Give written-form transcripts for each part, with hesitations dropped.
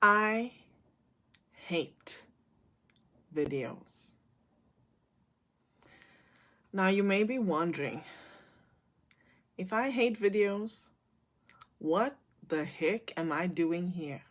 I hate videos. Now, you may be wondering, if I hate videos, what the heck am I doing here?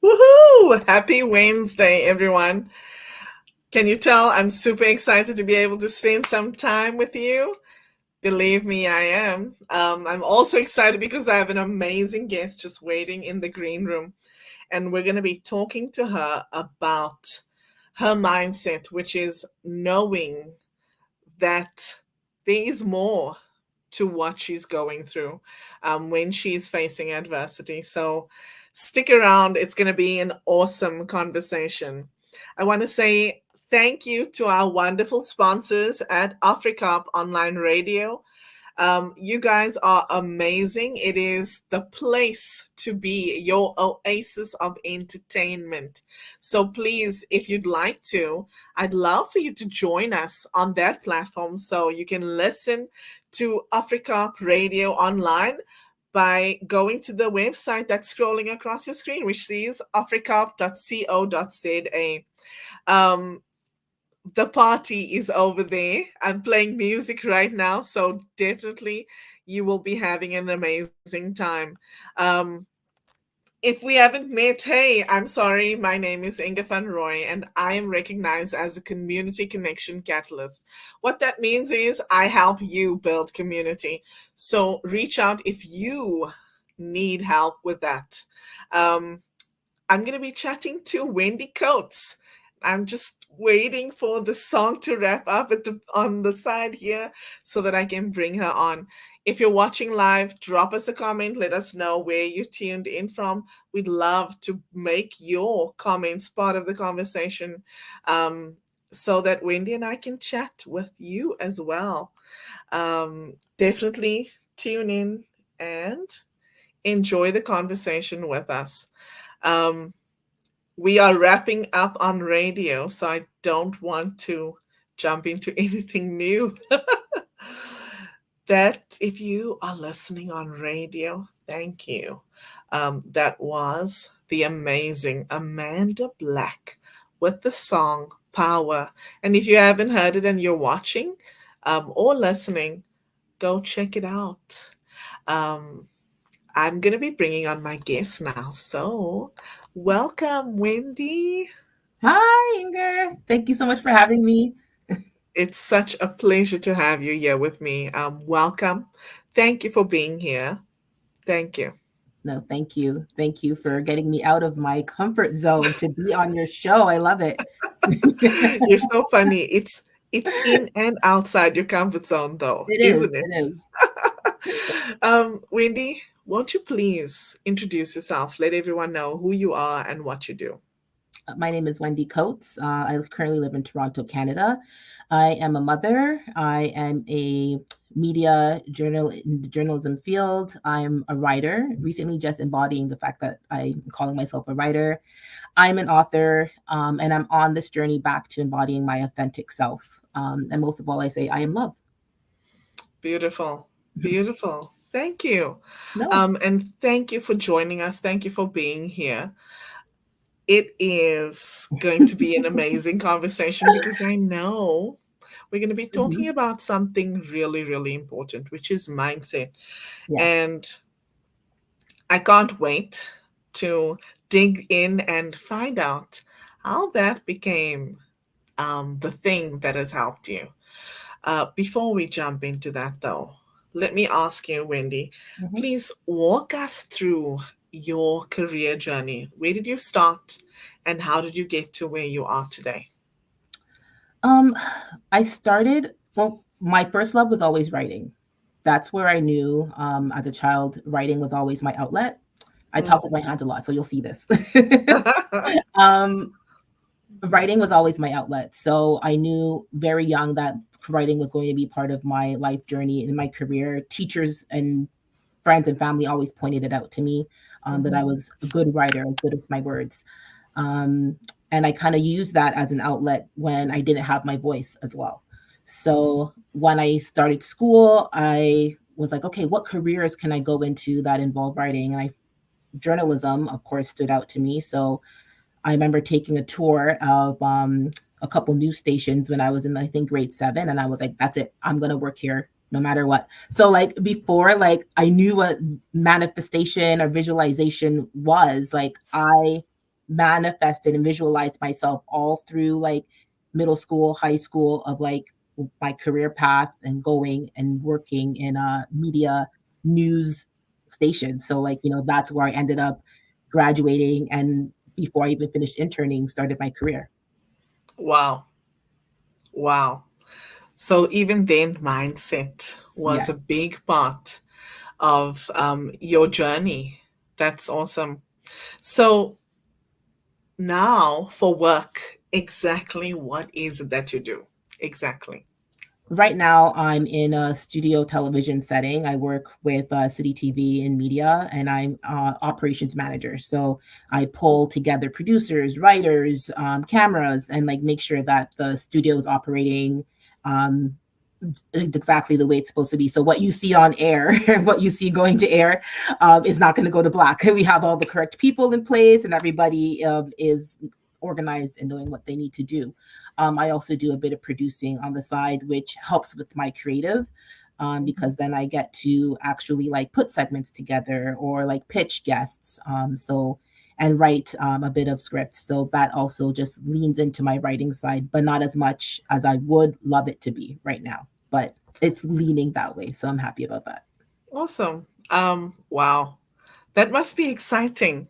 Woohoo! Happy Wednesday, everyone. Can you tell I'm super excited to be able to spend some time with you? Believe me, I am. I'm also excited because I have an amazing guest just waiting in the green room, and we're going to be talking to her about her mindset, which is knowing that there is more to what she's going through when she's facing adversity. So stick around, it's going to be an awesome conversation. I want to say thank you to our wonderful sponsors at Africa Online Radio. You guys are amazing. It is the place to be, your oasis of entertainment. So please, if you'd like to, I'd love for you to join us on that platform so you can listen to Africa Radio online by going to the website that's scrolling across your screen, which is africa.co.za. Um, the party is over there. I'm playing music right now, so definitely you will be having an amazing time. Um, if we haven't met, hey, I'm sorry. My name is Inga van Roy, and I am recognized as a community connection catalyst. What that means is I help you build community. So reach out if you need help with that. Um, I'm going to be chatting to Wendy Coates. I'm just waiting for the song to wrap up on the side here so that I can bring her on. If you're watching live, drop us a comment. Let us know where you tuned in from. We'd love to make your comments part of the conversation so that Wendy and I can chat with you as well. Definitely tune in and enjoy the conversation with us. Um, we are wrapping up on radio, so I don't want to jump into anything new. That if you are listening on radio, thank you. That was the amazing Amanda Black with the song Power. And if you haven't heard it and you're watching or listening, go check it out. Um, I'm going to be bringing on my guest now. So, welcome, Wendy. Hi, Inger. Thank you so much for having me. It's such a pleasure to have you here with me. Welcome. Thank you for being here. Thank you. No, thank you. Thank you for getting me out of my comfort zone to be on your show. I love it. You're so funny. It's in and outside your comfort zone, though, It isn't is. it? It is. Wendy, won't you please introduce yourself? Let everyone know who you are and what you do. My name is Wendy Coates. I currently live in Toronto, Canada. I am a mother. I am a media journal in the journalism field. I'm a writer, recently just embodying the fact that I'm calling myself a writer. I'm an author, and I'm on this journey back to embodying my authentic self. And most of all, I say I am love. Beautiful. Beautiful. Thank you. No. And thank you for joining us. Thank you for being here. It is going to be an amazing conversation because I know we're going to be talking Mhm. about something really, really important, which is mindset. Yes. And I can't wait to dig in and find out how that became the thing that has helped you. Before we jump into that, though, let me ask you, Wendy, Mhm. please walk us through your career journey. Where did you start and how did you get to where you are today? Um, I started, well, my first love was always writing. That's where I knew as a child, writing was always my outlet. I talk with Mm. my hands a lot, so you'll see this. um, Writing was always my outlet. So I knew very young that writing was going to be part of my life journey and my career. Teachers and friends and family always pointed it out to me, that I Mhm. was a good writer, I was good with my words. Um, and I kind of used that as an outlet when I didn't have my voice as well. So when I started school, I was like, okay, what careers can I go into that involve writing? And journalism, of course, stood out to me. So I remember taking a tour of a couple news stations when I was in, I think, grade 7, and I was like, "That's it. I'm gonna work here no matter what." So like before, like I knew what manifestation or visualization was. Like I manifested and visualized myself all through like middle school, high school of like my career path and going and working in a media news station. So like that's where I ended up graduating and before I even finished interning, started my career. Wow. Wow. So even then, mindset was a Yes. big part of your journey. That's awesome. So now for work, exactly what is it that you do? Exactly. Right now, I'm in a studio television setting. I work with City TV and media, and I'm operations manager. So I pull together producers, writers, cameras, and like make sure that the studio is operating um, exactly the way it's supposed to be. So what you see on air, what you see going to air, is not going to go to black. We have all the correct people in place, and everybody is organized and knowing what they need to do. I also do a bit of producing on the side, which helps with my creative. Mhm. Because then I get to actually like put segments together or like pitch guests. And write a bit of scripts. So that also just leans into my writing side, but not as much as I would love it to be right now. But it's leaning that way. So I'm happy about that. Awesome. Wow. That must be exciting.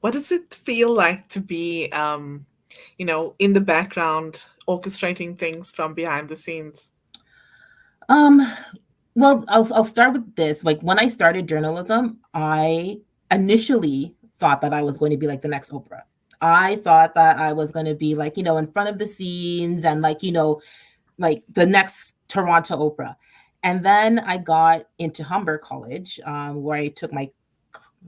What does it feel like to be, in the background, orchestrating things from behind the scenes? Um, well, I'll start with this. Like when I started journalism, I initially thought that I was going to be like the next Oprah. I thought that I was going to be like, in front of the scenes and like the next Toronto Oprah. And then I got into Humber College, where I took my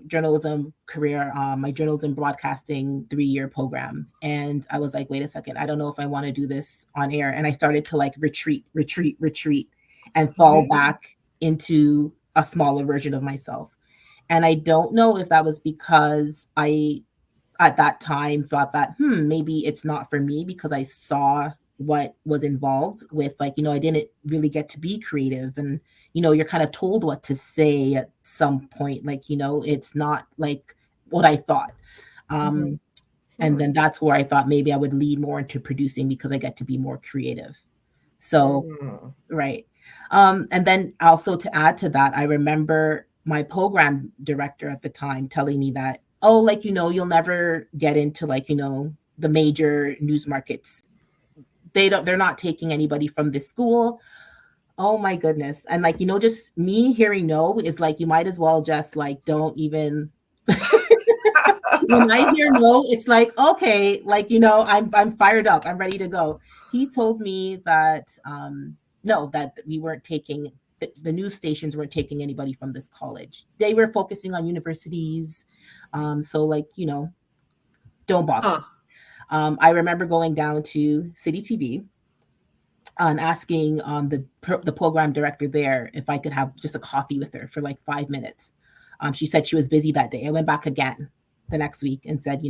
journalism career, my journalism broadcasting 3-year program. And I was like, wait a second, I don't know if I want to do this on air. And I started to like retreat, and fall Mhm. back into a smaller version of myself. And I don't know if that was because I at that time thought that maybe it's not for me because I saw what was involved with like I didn't really get to be creative, and you're kind of told what to say at some point, like it's not like what I thought. Mhm. um and Hmm. then that's where I thought maybe I would lead more into producing because I get to be more creative. So Mm. right. And then also to add to that, I remember my program director at the time telling me that, oh, like, you'll never get into like, the major news markets. They're not taking anybody from this school. Oh my goodness. And like, just me hearing no is like, you might as well just like, don't even when I hear no, it's like, okay, like, I'm fired up. I'm ready to go. He told me that no, that we weren't taking the news stations weren't taking anybody from this college. They were focusing on universities. So like, don't bother. Huh. I remember going down to City TV and asking the program director there if I could have just a coffee with her for like 5 minutes. She said she was busy that day. I went back again the next week and said,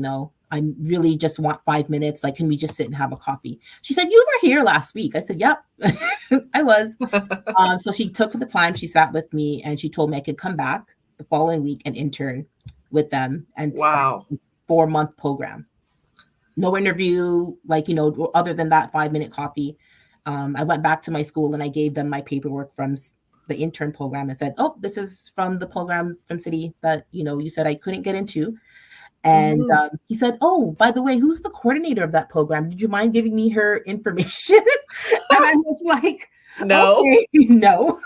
I really just want 5 minutes. Like, can we just sit and have a coffee? She said, you were here last week. I said, yep, I was. So she took the time. She sat with me and she told me I could come back the following week and intern with them and start Wow. a 4-month program. No interview, like, other than that 5-minute coffee. I went back to my school and I gave them my paperwork from the intern program and said, oh, this is from the program from City that, you said I couldn't get into. And Mhm. he said, oh, by the way, who's the coordinator of that program? Did you mind giving me her information? And I was like, No. okay, no.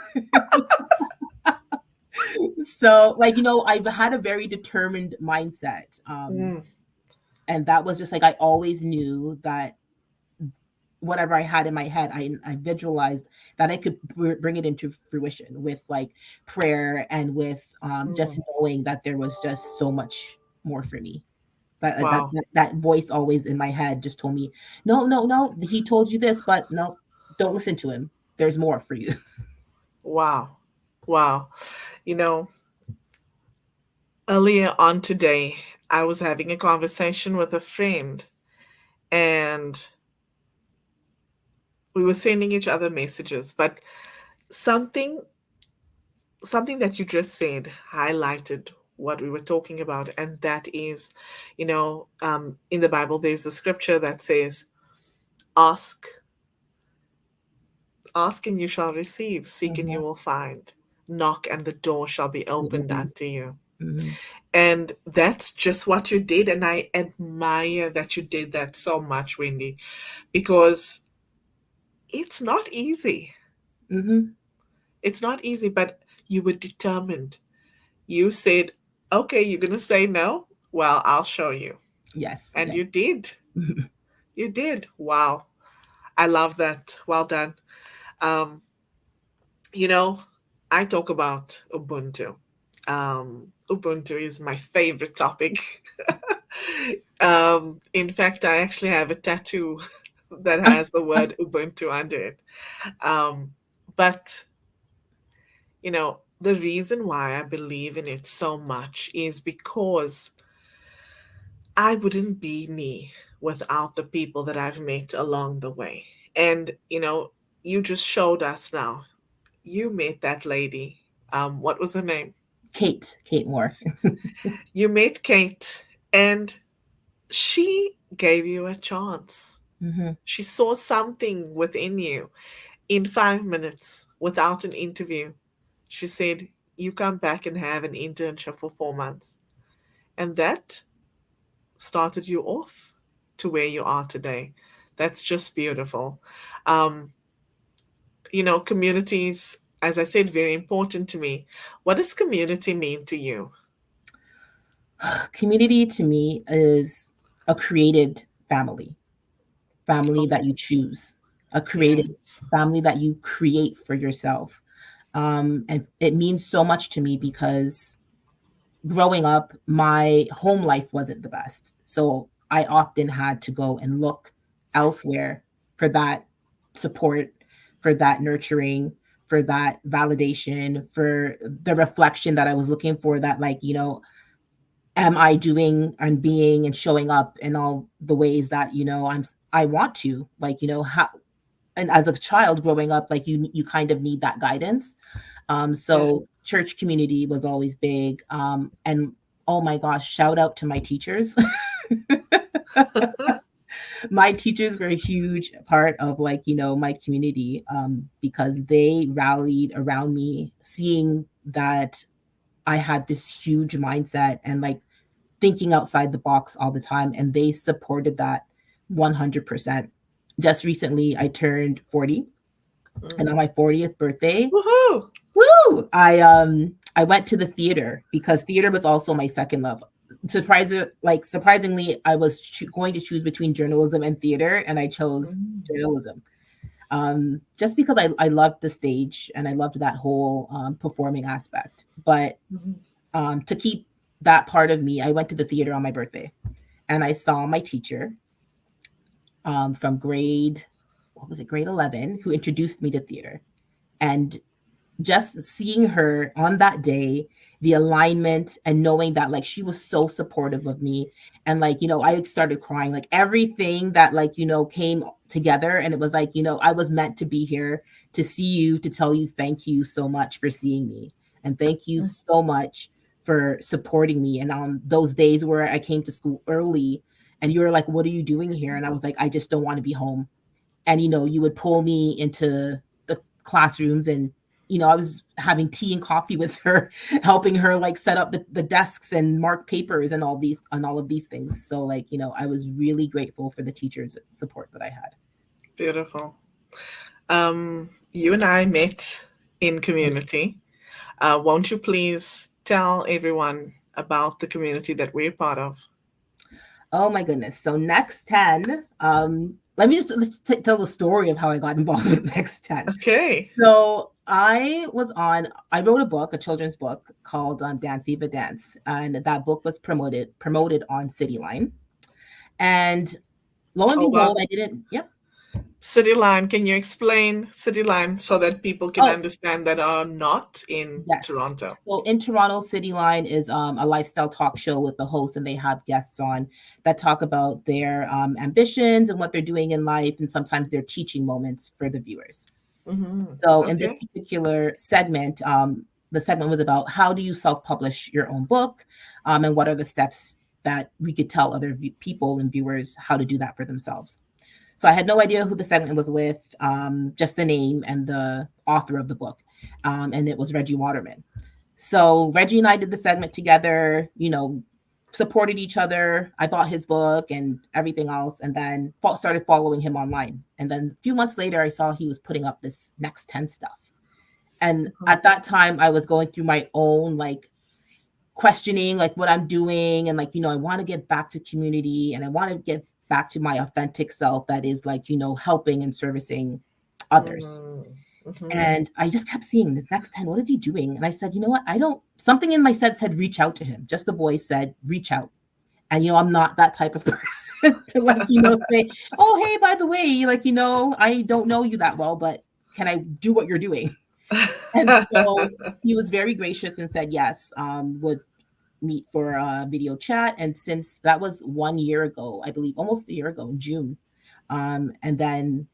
So, like, I've had a very determined mindset. Mm, And that was just like, I always knew that whatever I had in my head, I visualized that I could bring it into fruition with like prayer and with just mm. knowing that there was just so much more for me. Wow. That voice always in my head just told me, no, no, no, he told you this, but no, don't listen to him. There's more for you. Wow. Wow. You know, earlier on today, I was having a conversation with a friend, and we were sending each other messages, but something something that you just said highlighted what we were talking about, and that is, in the Bible, there's a scripture that says, "Ask, ask, and you shall receive; seek, and you Mhm. will find; knock, and the door shall be Be opened open. unto you." Mhm. And that's just what you did, and I admire that you did that so much, Wendy, because it's not easy. Mhm. It's not easy, but you were determined. You said, "Okay, you're gonna say no? Well, I'll show you." Yes. And Yes. you did. You did. Wow. I love that. Well done. Um, you know, I talk about Ubuntu. Ubuntu is my favorite topic. In fact, I actually have a tattoo that has the word Ubuntu under it. Um, but, the reason why I believe in it so much is because I wouldn't be me without the people that I've met along the way. And, you just showed us now. You met that lady. What was her name? Kate Moore. You met Kate, and she gave you a chance. Mhm. She saw something within you in 5 minutes without an interview. She said, "You come back and have an internship for 4 months." And that started you off to where you are today. That's just beautiful. Um, communities, as I said, very important to me. What does community mean to you? Community to me is a created family, family that Okay. you choose, a created Yes. family that you create for yourself. And it means so much to me because growing up, my home life wasn't the best. So I often had to go and look elsewhere for that support, for that nurturing, for that validation, for the reflection that I was looking for, that, like, am I doing and being and showing up in all the ways that, I want to, like, how, and as a child growing up, like, you kind of need that guidance. Yeah. So church community was always big. And oh my gosh, shout out to my teachers. My teachers were a huge part of, like, my community, because they rallied around me, seeing that I had this huge mindset and, like, thinking outside the box all the time, and they supported that 100%. Just recently I turned 40, and on Mm. my 40th birthday, Woohoo! woo, I went to the theater because theater was also my second love. Surprisingly, I was going to choose between journalism and theater, and I chose Mm. journalism. Just because I loved the stage and I loved that whole performing aspect. But Mhm. to keep that part of me, I went to the theater on my birthday, and I saw my teacher, from what was it, grade 11, who introduced me to theater. And just seeing her on that day, the alignment and knowing that, like, she was so supportive of me, and, like, I started crying, like, everything that, like, came together, and it was like, I was meant to be here to see you, to tell you thank you so much for seeing me, and thank you Mm. so much for supporting me. And on those days where I came to school early, and you were like, what are you doing here? And I was like, I just don't want to be home. And you would pull me into the classrooms, and I was having tea and coffee with her, helping her, like, set up the desks and mark papers and all of these things. So, like, I was really grateful for the teachers' support that I had. Beautiful. You and I met in community. Won't you please tell everyone about the community that we're part of? Oh my goodness. So Next 10, let me just tell the story of how I got involved with Next 10. Okay. So I wrote a book, a children's book called Dance Eva Dance, and that book was promoted on Cityline. And lo and Hold behold, on. I didn't, yep. City Line, can you explain City Line so that people can Oh, understand that are not in yes. Toronto? So in Toronto, Cityline is a lifestyle talk show with the host, and they have guests on that talk about their ambitions and what they're doing in life, and sometimes their teaching moments for the viewers. Hmm. So in this Okay. particular segment, the segment was about how do you self-publish your own book, and what are the steps that we could tell other people and viewers how to do that for themselves. So I had no idea who the segment was with, just the name and the author of the book, and it was Reggie Waterman. So Reggie and I did the segment together, supported each other. I bought his book and everything else, and then started following him online. And then a few months later, I saw he was putting up this Next 10 stuff. And Mhm. at that time, I was going through my own like questioning, like what I'm doing. And like, I want to get back to community and I want to get back to my authentic self that is like, helping and servicing others. Mhm. And I just kept seeing this Next 10. What is he doing? And I said, you know what? I don't, something in my set said, reach out to him. Just the voice said, reach out. And, I'm not that type of person to like, say, oh, hey, by the way, like, I don't know you that well, but can I do what you're doing? And so he was very gracious and said, yes, would meet for a video chat. And since that was 1 year ago, I believe almost a year ago in June. And then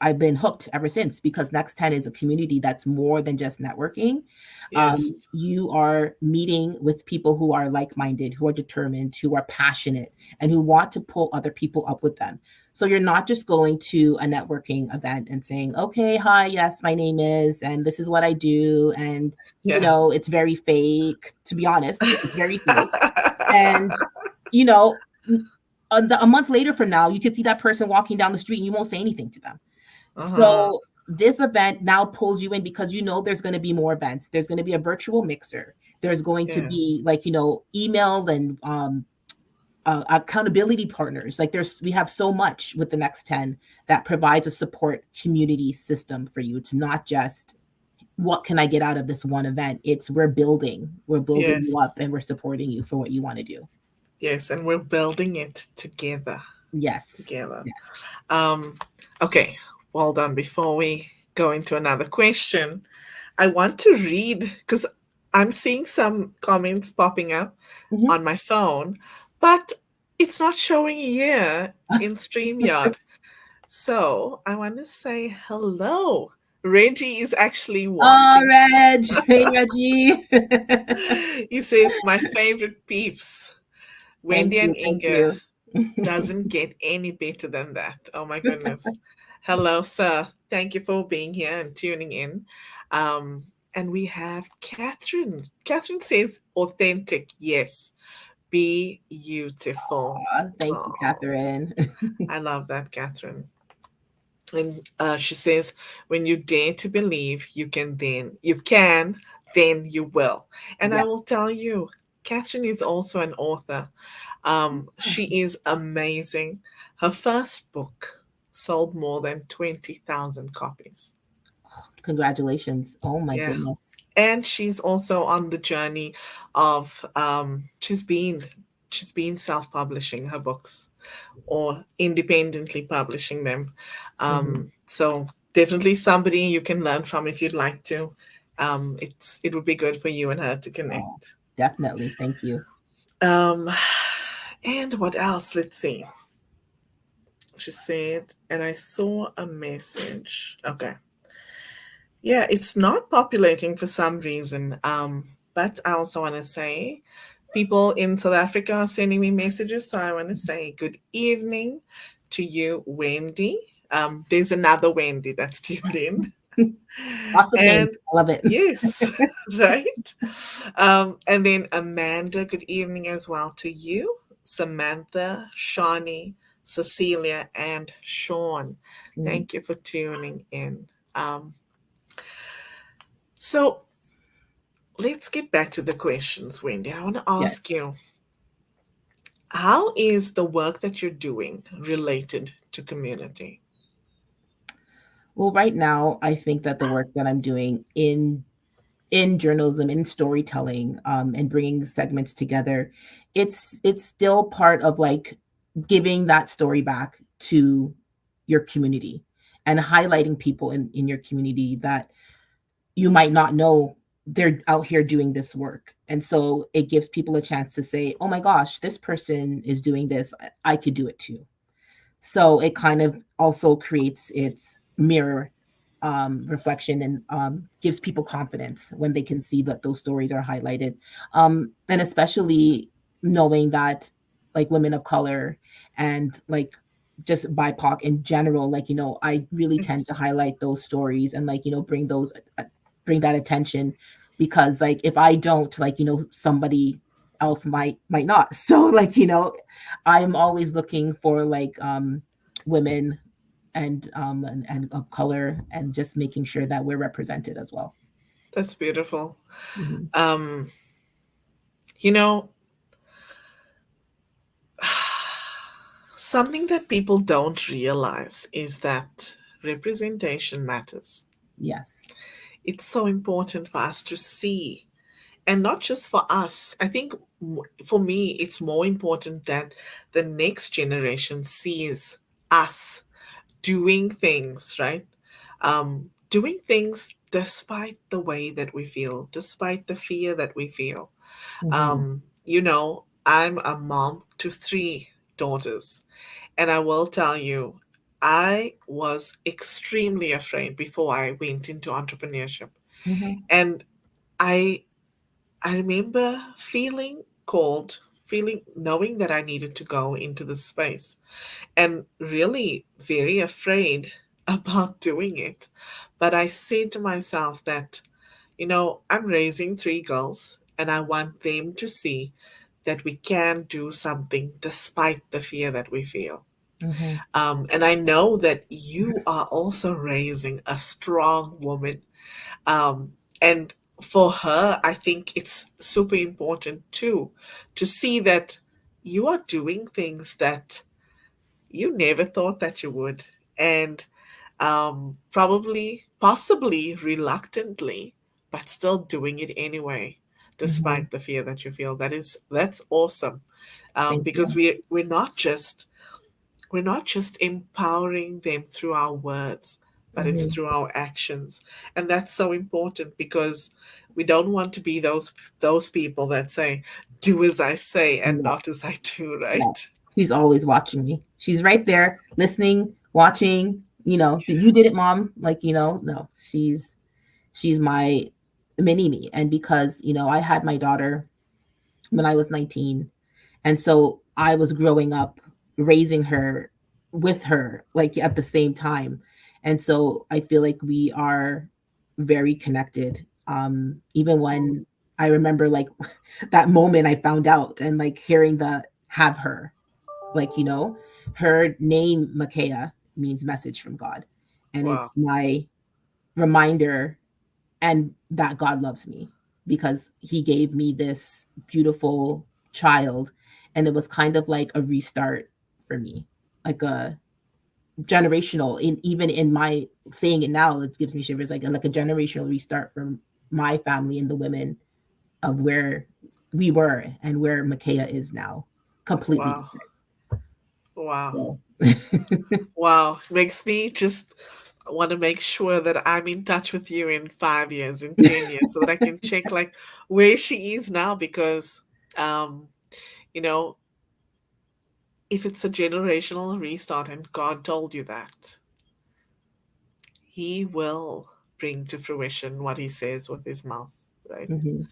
I've been hooked ever since because Next 10 is a community that's more than just networking. Yes. You are meeting with people who are like minded, who are determined, who are passionate, and who want to pull other people up with them. So you're not just going to a networking event and saying, okay, hi, yes, my name is, and this is what I do. And, Yeah. it's very fake, to be honest, it's very fake. And, you know, a month later from now, you could see that person walking down the street and you won't say anything to them. Uh-huh. So this event now pulls you in because there's going to be more events. There's going to be a virtual mixer. There's going to be Yes. like email and accountability partners. Like we have so much with the Next 10 that provides a support community system for you. It's not just what can I get out of this one event. It's we're building you up Yes. and we're supporting you for what you want to do. Yes. And we're building it together. Yes, Together. yes. Um, okay. Well done. Before we go into another question, I want to read because I'm seeing some comments popping up Mhm. on my phone, but it's not showing here in StreamYard. So I want to say hello. Reggie is actually Oh, watching. Reg. Hey, Reggie. He says, my favorite peeps, Thank Wendy and you. Thank Inga, you. doesn't get any better than that. Oh my goodness. Hello, sir. Thank you for being here and tuning in. Um, and we have Catherine. Catherine says, authentic, yes. Be beautiful. Thank you, Oh, Catherine. I love that, Catherine. And she says, when you dare to believe, then you will. And I Yeah. will tell you, Catherine is also an author. She is amazing. Her first book sold more than 20,000 copies. Congratulations. Oh my Yeah. goodness. And she's also on the journey of she's been self-publishing her books or independently publishing them. Mhm. So definitely somebody you can learn from if you'd like to. It would be good for you and her to Oh, connect. definitely. Thank you. Um, and what else? Let's see. She said, and I saw a message. Okay. Yeah, it's not populating for some reason. But I also want to say people in South Africa are sending me messages. So I want to say good evening to you, Wendy. There's another Wendy that's tuned in. Awesome name. And I love it. yes, right. And then Amanda, good evening as well to you, Samantha, Shawnee, Cecilia, and Sean. Mm. Thank you for tuning in. Um, so let's get back to the questions, Wendy. I want to Yes. ask you, how is the work that you're doing related to community? Well, right now, I think that the work that I'm doing in journalism, in storytelling, and bringing segments together, it's still part of like giving that story back to your community and highlighting people in your community that you might not know they're out here doing this work. And so it gives people a chance to say, oh my gosh, this person is doing this. I could do it too. So it kind of also creates its mirror reflection and gives people confidence when they can see that those stories are highlighted. And especially knowing that like women of color and like just BIPOC in general, like, I really tend to Yes, highlight those stories and like, bring that attention because like if I don't, like, somebody else might not. So like, I'm always looking for like women and of color and just making sure that we're represented as well. that's beautiful. Hmm. Um, you know, something that people don't realize is that representation matters. Yes. It's so important for us to see, and not just for us. I think for me, it's more important that the next generation sees us doing things, right? Doing things despite the way that we feel, despite the fear that we feel. Hmm. I'm a mom to three daughters, and I will tell you, I was extremely afraid before I went into entrepreneurship. Hmm. And I I remember feeling called, knowing that I needed to go into this space and really very afraid about doing it. But I said to myself that, I'm raising three girls and I want them to see that we can do something despite the fear that we feel. Hmm. And I know that you are also raising a strong woman. Um, and for her, I think it's super important too to see that you are doing things that you never thought that you would. And probably, possibly reluctantly, but still doing it anyway, Hmm. despite the fear that you feel. That's awesome. Thank Because you. we're not just empowering them through our words, but it's Hmm. through our actions. And that's so important because we don't want to be those people that say, do as I say and No, not as I do, no. right? She's always watching me. She's right there, listening, watching. You did it, mom. Like, no, she's my mini me. And because I had my daughter when I was 19, and so I was growing up raising her with her like at the same time. And so I feel like we are very connected. Even Mm. when I remember like that moment I found out and like hearing the have her, like, her name Makaya means message from God. And Wow. it's my reminder and that God loves me because he gave me this beautiful child, and it was kind of like a restart for me, like a generational, in even in my saying it now it gives me shivers, like a generational restart for my family and the women of where we were and where Makaya is now, completely Wow. Wow. different. So Wow. Makes me just want to make sure that I'm in touch with you in 5 years, in 10 years, so that I can check like where she is now because um, you know, if it's a generational restart and God told you that, He will bring to fruition what He says with His mouth, right? Mhm.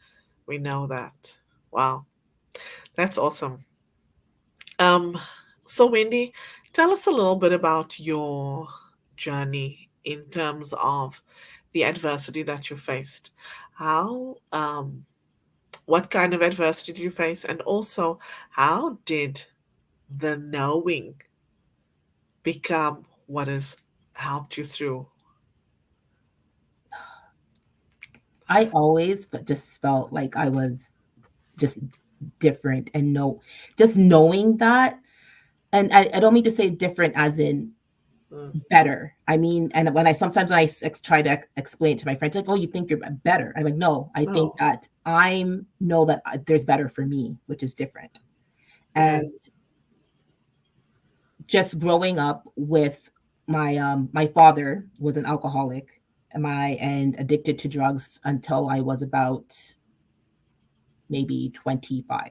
We know that. Wow. That's awesome. Um, so Wendy, tell us a little bit about your journey in terms of the adversity that you faced. How, what kind of adversity did you face? And also, how did the knowing become what has helped you through? I always but just felt like I was just different, and just knowing that, and I don't mean to say different as in Mm. better. I mean, and when I sometimes when try to explain to my friends, like, "Oh, you think you're better?" I'm like, "No, I think No. that I know that there's better for me, which is different." Yeah. And just growing up with my father was an alcoholic, and addicted to drugs until I was about maybe 25.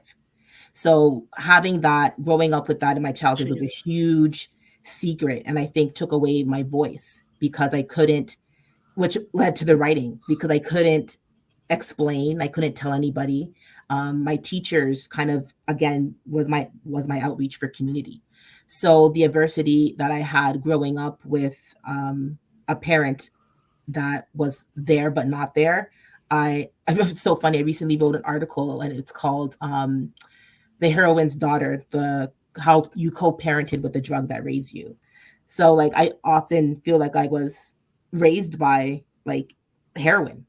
So having that, growing up with that in my childhood was a Jeez. huge secret, and I think took away my voice because I couldn't, which led to the writing because I couldn't explain, I couldn't tell anybody. My teachers kind of again was my outreach for community. So the adversity that I had growing up with a parent that was there but not there, it's so funny. I recently wrote an article and it's called "The Heroine's Daughter: The How You Co-parented with the Drug That Raised You." So like I often feel like I was raised by like heroin,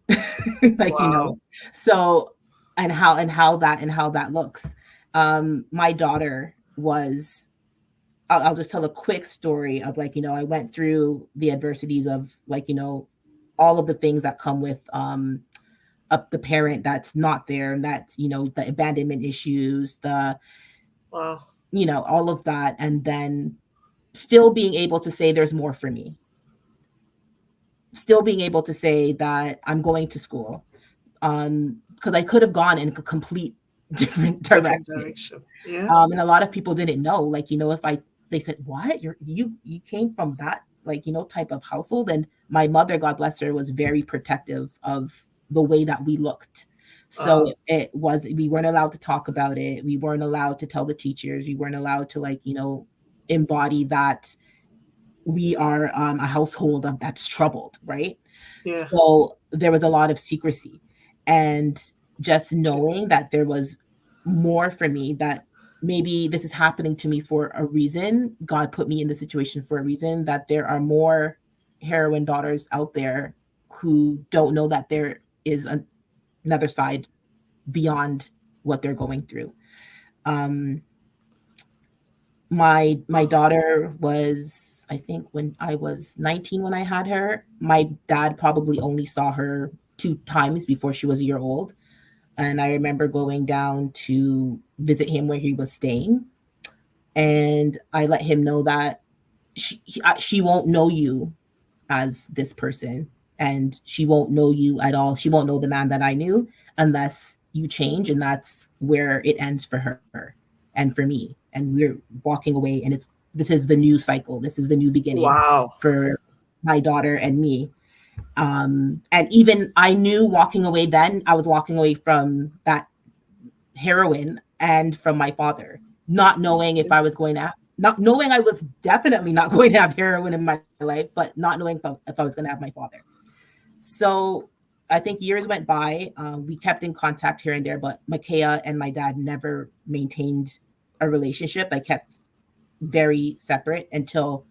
like Wow. So and how that looks. My daughter was. I'll just tell a quick story of like I went through the adversities of like all of the things that come with the parent that's not there, and that's the abandonment issues, the Wow. all of that, and then still being able to say there's more for me, still being able to say that I'm going to school, because I could have gone in a complete different Different direction. direction. Yeah. And a lot of people didn't know, like if I they said, what, you came from that, like type of household. And my mother, God bless her, was very protective of the way that we looked. So Uh, it was, we weren't allowed to talk about it, we weren't allowed to tell the teachers, we weren't allowed to like embody that we are a household that's troubled, right? yeah. So there was a lot of secrecy, and just Jeez. knowing that there was more for me, that maybe this is happening to me for a reason. God put me in the situation for a reason, that there are more heroine daughters out there who don't know that there is another side beyond what they're going through. Um, my Oh, daughter was, I think, when I was 19 when I had her. My dad probably only saw her two times before she was a year old, and I remember going down to visit him where he was staying, and I let him know that she won't know you as this person, and she won't know you at all. She won't know the man that I knew unless you change, and that's where it ends for her and for me. And we're walking away, and this is the new cycle. This is the new beginning wow. for my daughter and me. And even I knew walking away then, I was walking away from that heroin and from my father, not knowing if I was going to, not knowing I was definitely not going to have heroin in my life, but not knowing if I was going to have my father. So I think years went by. We kept in contact here and there, but Makaya and my dad never maintained a relationship. I kept very separate until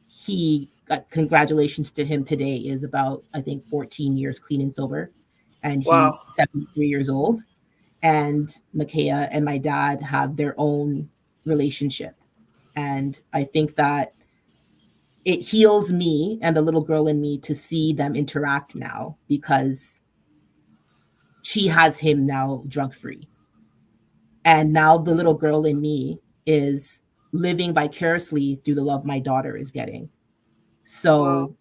he got, congratulations to him today, is about, I think, 14 years clean and sober. And Wow. he's 73 years old. And Makaya and my dad have their own relationship. And I think that it heals me and the little girl in me to see them interact now, because she has him now drug free. And now the little girl in me is living vicariously through the love my daughter is getting. Wow. So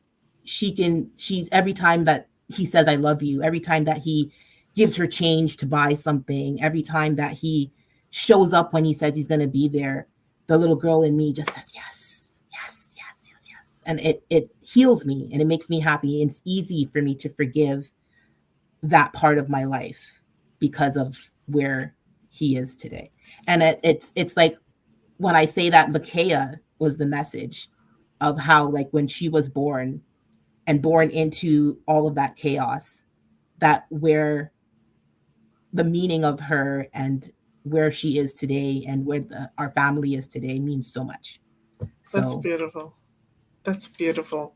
she's, every time that he says I love you, every time that he gives her change to buy something, every time that he shows up when he says he's going to be there, the little girl in me just says yes, yes, yes, yes, yes. And it heals me, and it makes me happy. It's easy for me to forgive that part of my life because of where he is today. And it's like, when I say that Makaya was the message of how, like, when she was born and born into all of that chaos, that where the meaning of her and where she is today and where our family is today means so much. That's So beautiful. That's beautiful.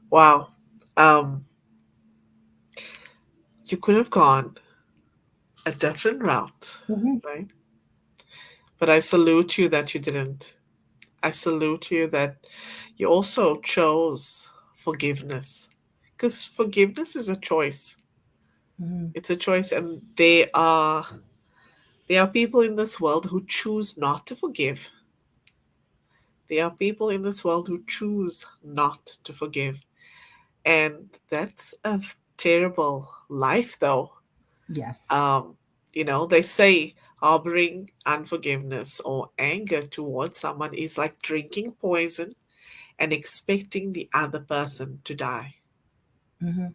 Wow. Um, You could have gone a different route, Hmm. right? But I salute you that you didn't. I salute you that you also chose forgiveness. Because forgiveness is a choice. Hmm. It's a choice, and there are people in this world who choose not to forgive. There are people in this world who choose not to forgive. And that's a terrible life, though. Yes. Um, they say harboring unforgiveness or anger towards someone is like drinking poison and expecting the other person to die. Hmm.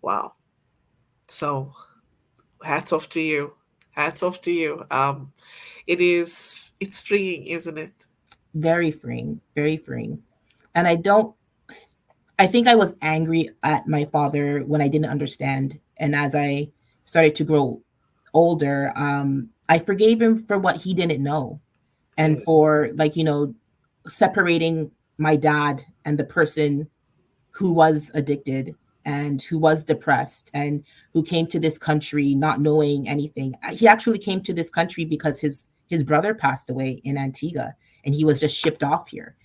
Wow. So hats off to you. Hats off to you. It's freeing, isn't it? Very freeing, very freeing. And I think I was angry at my father when I didn't understand. And as I started to grow older, I forgave him for what he didn't know, and Yes. for, like, separating my dad and the person who was addicted and who was depressed and who came to this country not knowing anything. He actually came to this country because his brother passed away in Antigua, and he was just shipped off here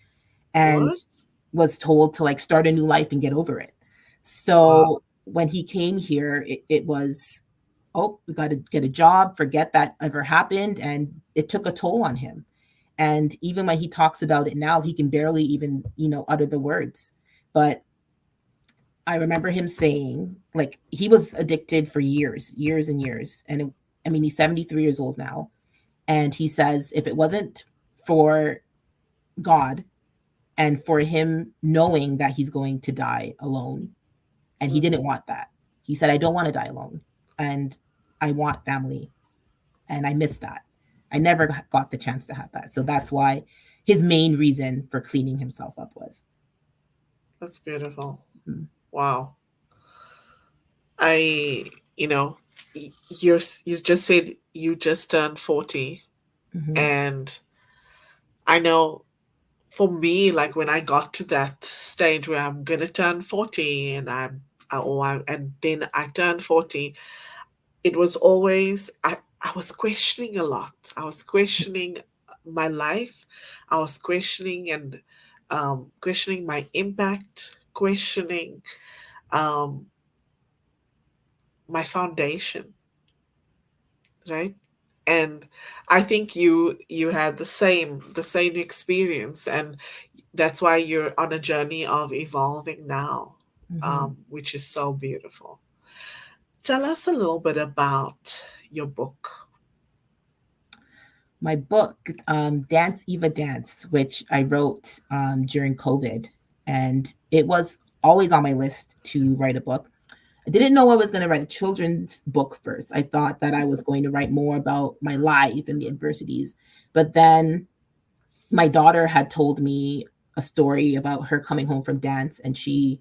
and What? was told to, like, start a new life and get over it. Wow. So when he came here, it was, oh, we got to get a job, forget that ever happened. And it took a toll on him. And even when he talks about it now, he can barely even, utter the words. But I remember him saying, like, he was addicted for years, years and years. And I mean, he's 73 years old now. And he says, if it wasn't for God and for him knowing that he's going to die alone, and he Mhm. didn't want that. He said, I don't want to die alone. And I want family. And I miss that. I never got the chance to have that. So that's why his main reason for cleaning himself up was. That's beautiful. Mm-hmm. Wow. I, you know, you just said you just turned 40, Mm-hmm. and I know for me, like when I got to that stage where I'm gonna turn 40, and and then I turned 40, it was always I was questioning a lot. I was questioning my life. I was questioning and questioning my impact, questioning um, my foundation, right? And I think you had the same experience, and that's why you're on a journey of evolving now, Mm-hmm. which is so beautiful. Tell us a little bit about your book. My book, Dance Eva Dance, which I wrote during COVID. And it was always on my list to write a book. I didn't know I was going to write a children's book first. I thought that I was going to write more about my life and the adversities. But then my daughter had told me a story about her coming home from dance, and she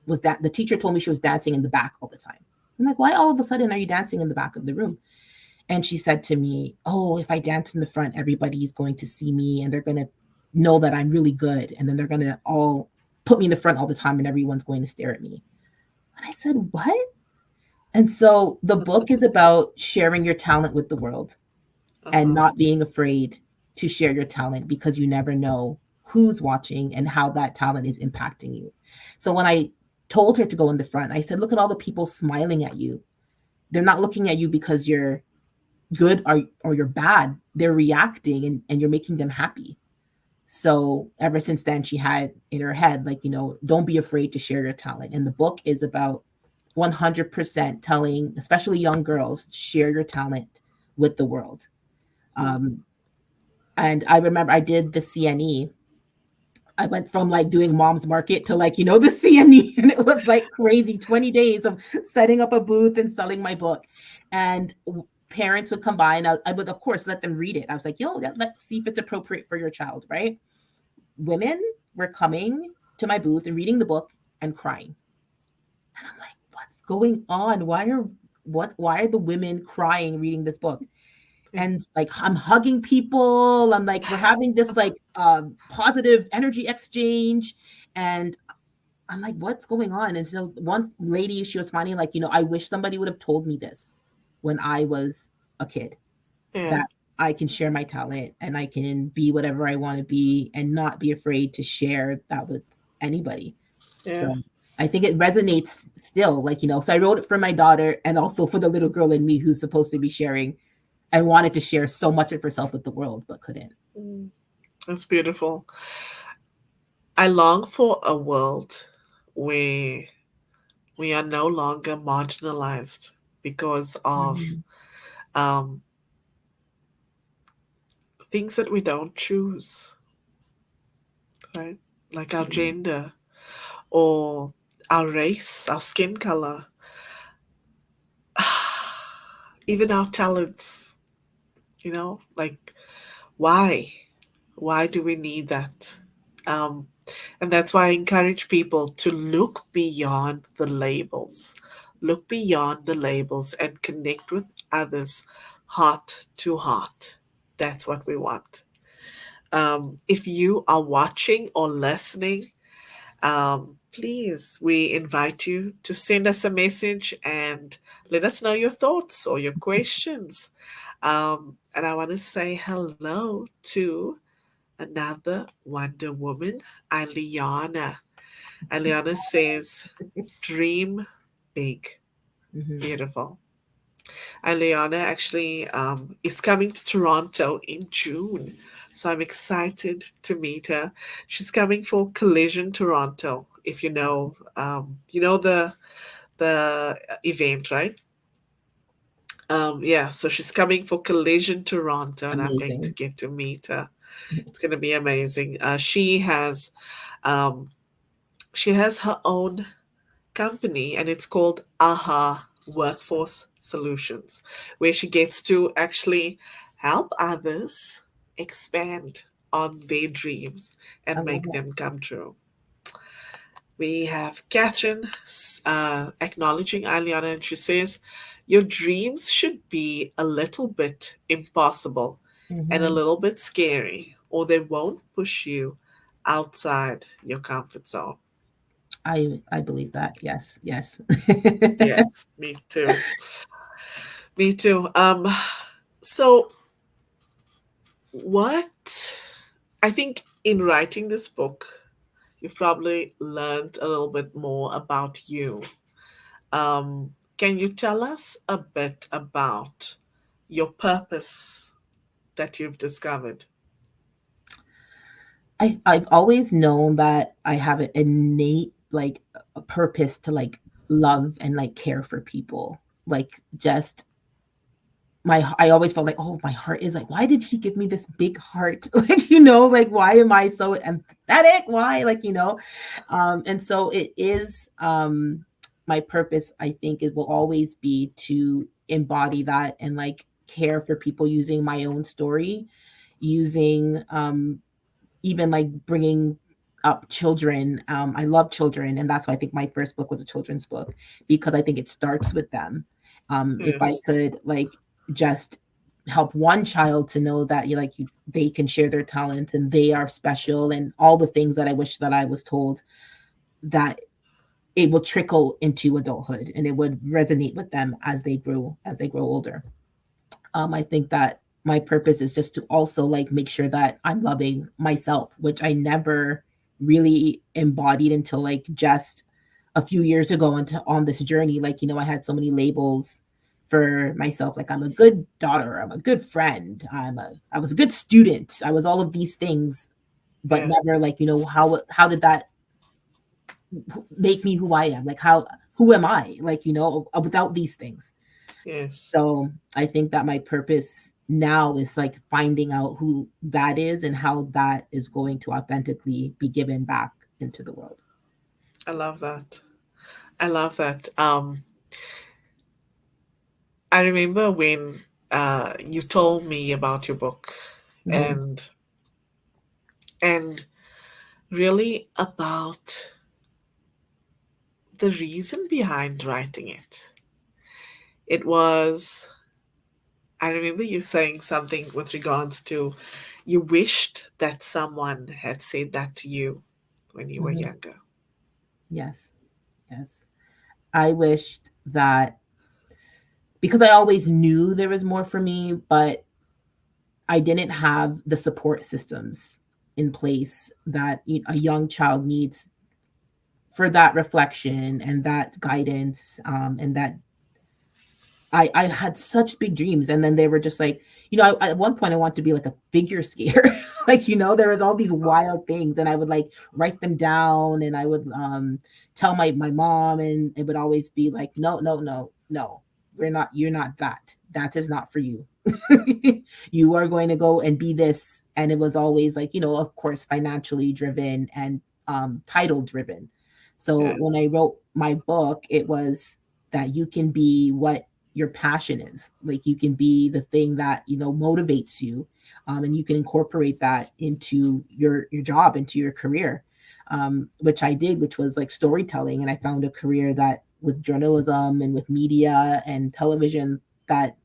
was that the teacher told me she was dancing in the back all the time. I'm like, why all of a sudden are you dancing in the back of the room? And she said to me, oh, if I dance in the front, everybody's going to see me and they're going to know that I'm really good. And then they're going to all put me in the front all the time and everyone's going to stare at me. And I said, what? And so the book is about sharing your talent with the world and Uh-huh. not being afraid to share your talent, because you never know who's watching and how that talent is impacting you. So when I told her to go in the front, I said, look at all the people smiling at you. They're not looking at you because you're good or you're bad. They're reacting, and you're making them happy. So ever since then, she had in her head, like, don't be afraid to share your talent. And the book is about 100% telling, especially young girls, share your talent with the world. Um, and I remember I did the CNE. I went from, like, doing mom's market to, like, the CNE, and it was like crazy 20 days of setting up a booth and selling my book. And parents would come by, and I would, of course, let them read it. I was like, let's see if it's appropriate for your child, right? Women were coming to my booth and reading the book and crying. And I'm like, what's going on? Why are the women crying reading this book? Yeah. And, like, I'm hugging people. I'm like, we're having this, like, positive energy exchange. And I'm like, what's going on? And so one lady, she was finding like, I wish somebody would have told me this when I was a kid, Yeah, that I can share my talent and I can be whatever I want to be and not be afraid to share that with anybody. yeah, So I think it resonates still, like, so I wrote it for my daughter and also for the little girl in me who's supposed to be sharing and wanted to share so much of herself with the world, but couldn't. mm, that's beautiful. I long for a world where we are no longer marginalized because of Mhm. um, things that we don't choose, right? Like our Mhm. gender or our race, our skin color, even our talents, like why? Why do we need that? Um, and that's why I encourage people to look beyond the labels. Look beyond the labels and connect with others heart to heart. That's what we want. If you are watching or listening, please, we invite you to send us a message and let us know your thoughts or your questions. And I want to say hello to another Wonder Woman, Aliana. Aliana says, dream big. Mhm. Beautiful. And Liana actually is coming to Toronto in June. So I'm excited to meet her. She's coming for Collision Toronto. If you know the event, right? Yeah, so she's coming for Collision Toronto, and I'm going to Amazing. get to meet her. It's going to be amazing. Um, she has her own company and it's called AHA Workforce Solutions, where she gets to actually help others expand on their dreams I and love make that. them come true. We have Catherine acknowledging Aliana, and she says, your dreams should be a little bit impossible and a Mhm. little bit scary, or they won't push you outside your comfort zone. I believe that. Yes, yes. Yes, me too. Me too. So what I think in writing this book, you've probably learned a little bit more about you. Can you tell us a bit about your purpose that you've discovered? I've always known that I have an innate like a purpose to like love and like care for people. Like just I always felt like, oh, my heart is like, why did he give me this big heart? Like, like why am I so empathetic? Why? Like, and so it is my purpose, I think it will always be to embody that and like care for people using my own story, using even like bringing up children. I love children, and that's why I think my first book was a children's book because I think it starts with them. If I Yes, could like just help one child to know that they can share their talents and they are special and all the things that I wish that I was told, that it will trickle into adulthood and it would resonate with them as they grow older. I think that my purpose is just to also like make sure that I'm loving myself, which I never really embodied until like just a few years ago into on this journey. Like, I had so many labels for myself. Like I'm a good daughter, I'm a good friend, I was a good student, I was all of these things, but yeah, never like, how did that make me who I am? Like who am I? Like, without these things. yes. So I think that my purpose now is like finding out who that is and how that is going to authentically be given back into the world. I love that. I love that. I remember when you told me about your book Hmm. and and really about the reason behind writing it. It was, I remember you saying something with regards to you wished that someone had said that to you when you were Hmm. younger. Yes. Yes. I wished that, because I always knew there was more for me, but I didn't have the support systems in place that a young child needs for that reflection and that guidance, and that I had such big dreams, and then they were just like, at one point I wanted to be like a figure skater. Like, there was all these Oh, wild things, and I would like write them down, and I would tell my mom, and it would always be like, no, no, no, no, you're not that. That is not for you. You are going to go and be this. And it was always like, of course, financially driven and title driven. So yeah, when I wrote my book, it was that you can be what your passion is. Like, you can be the thing that motivates you, and you can incorporate that into your job, into your career, which I did, which was like storytelling. And I found a career that, with journalism and with media and television, that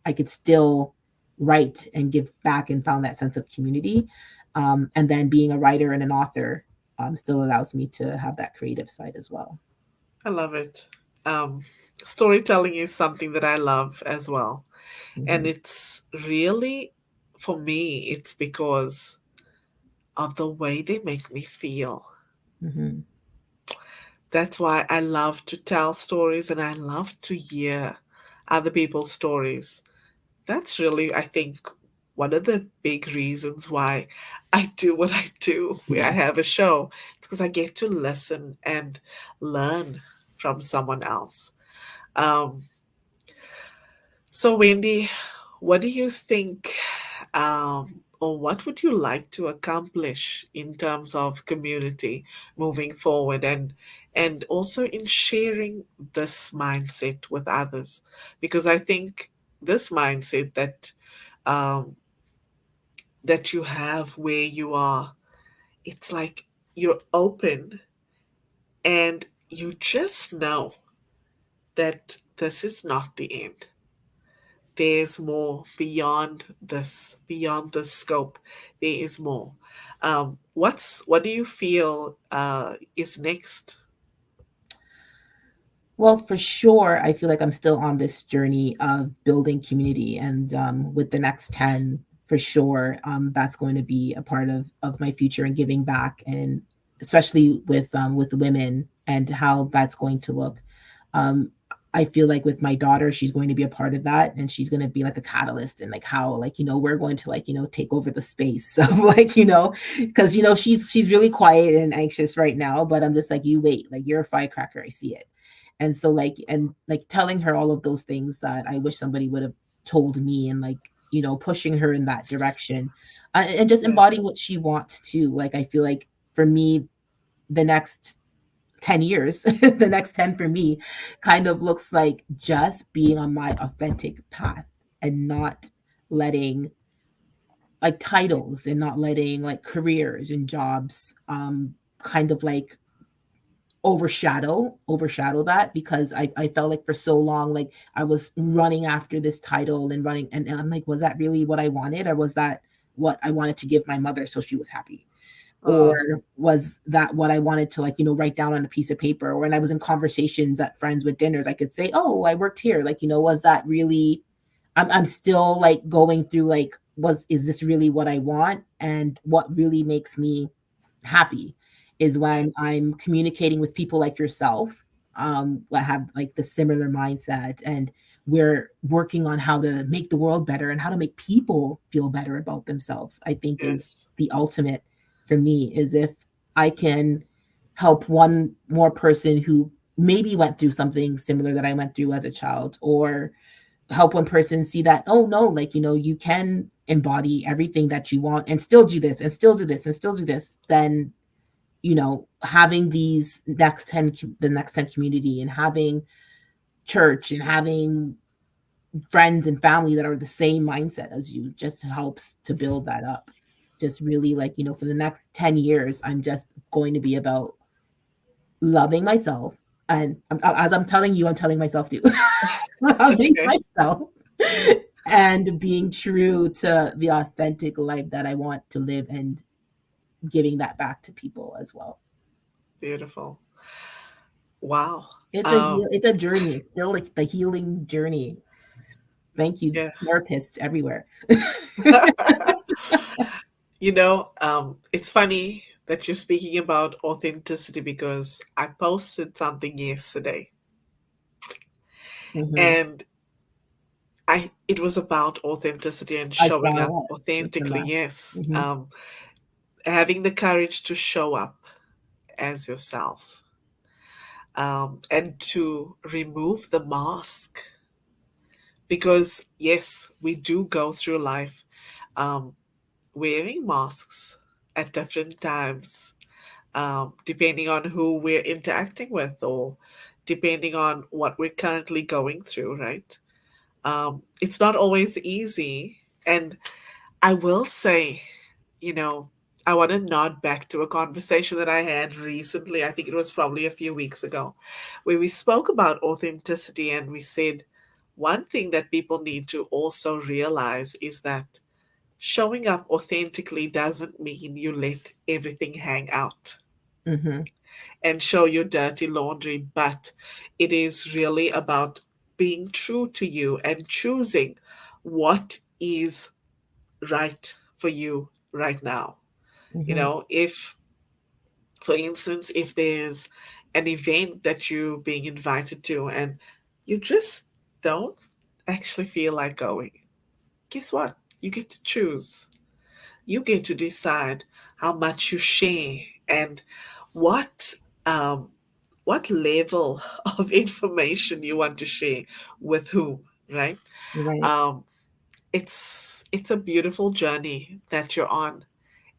I could still write and give back, and found that sense of community. And then being a writer and an author still allows me to have that creative side as well. I love it. Um, Storytelling is something that I love as well. And Hmm. it's really, for me, it's because of the way they make me feel. Hmm. That's why I love to tell stories and I love to hear other people's stories. That's really, I think, one of the big reasons why I do what I do, where I Yes. have a show. It's because I get to listen and learn from someone else. Um, so, Wendy, what do you think, or what would you like to accomplish in terms of community moving forward, and also in sharing this mindset with others? Because I think this mindset um, that you have where you are, it's like you're open and you just know that this is not the end. There's more beyond this scope. There is more. What do you feel is next? Well, for sure, I feel like I'm still on this journey of building community, and with the next 10, for sure, that's going to be a part of my future, and giving back, and especially with women, and how that's going to look. Um, I feel like with my daughter, she's going to be a part of that, and she's going to be like a catalyst, and like how, like, we're going to, like, take over the space of, like, because she's really quiet and anxious right now, but I'm just like, you wait, like, you're a firecracker, I see it. And so, like, and like telling her all of those things that I wish somebody would have told me, and like, pushing her in that direction, and just Yeah. embodying what she wants to. Like, I feel like for me, the next 10 years, the next 10 for me, kind of looks like just being on my authentic path, and not letting like titles, and not letting like careers and jobs kind of like overshadow that, because I felt like for so long, like, I was running after this title, and running, and I'm like, was that really what I wanted, or was that what I wanted to give my mother so she was happy? Or Uh, was that what I wanted to, like, write down on a piece of paper? Or when I was in conversations at friends with dinners, I could say, oh, I worked here. Like, was that really, I'm still like going through, like, is this really what I want? And what really makes me happy is yeah. when I'm communicating with people like yourself, that have like the similar mindset, and we're working on how to make the world better, and how to make people feel better about themselves. I think is Yes. the ultimate for me, is if I can help one more person who maybe went through something similar that I went through as a child, or help one person see that, oh no, like, you can embody everything that you want, and still do this, and still do this, and still do this, then having the next 10 community, and having church, and having friends and family that are the same mindset as you, just helps to build that up. Just really, like, for the next 10 years, I'm just going to be about loving myself. And as I'm telling you, I'm telling myself too. Loving Okay. myself, and being true to the authentic life that I want to live, and giving that back to people as well. Beautiful. Wow. Um, It's a journey. It's still like the healing journey. Thank you, yeah. therapists everywhere. It's funny that you're speaking about authenticity because I posted something yesterday Hmm. and it was about authenticity and I showing up saw it within authentically. that. Yes. Hmm. Having the courage to show up as yourself, and to remove the mask. Because, yes, we do go through life um, wearing masks at different times, depending on who we're interacting with or depending on what we're currently going through, right? It's not always easy. And I will say, you know, I want to nod back to a conversation that I had recently. I think it was probably a few weeks ago, where we spoke about authenticity and we said one thing that people need to also realize is that showing up authentically doesn't mean you let everything hang out Hmm. and show your dirty laundry, but it is really about being true to you and choosing what is right for you right now. Hmm. If, for instance, if there's an event that you're being invited to and you just don't actually feel like going, guess what? You get to choose. You get to decide how much you share and what um, what level of information you want to share with whom, right? Right. Um, it's a beautiful journey that you're on,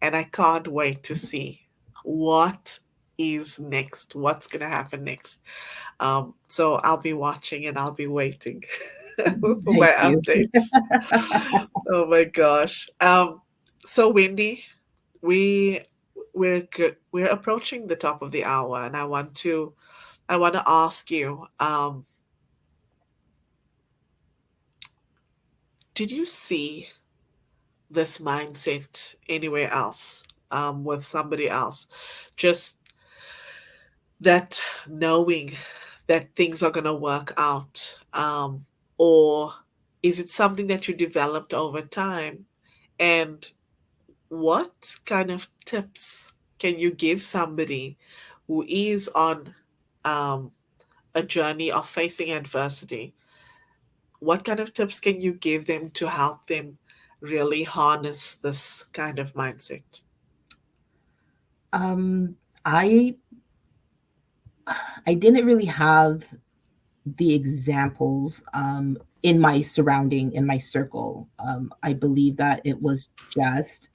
and I can't wait to see what is next, what's gonna happen next. So I'll be watching and I'll be waiting for my Thank you. updates. Oh my gosh. So Wendy, we we're good. We're approaching the top of the hour, and I want to ask you, did you see this mindset anywhere else, with somebody else? Just that knowing that things are gonna work out, or is it something that you developed over time? And what kind of tips can you give somebody who is on um, a journey of facing adversity? What kind of tips can you give them to help them really harness this kind of mindset? Um, I I didn't really have the examples in my surrounding, in my circle. I believe that it was just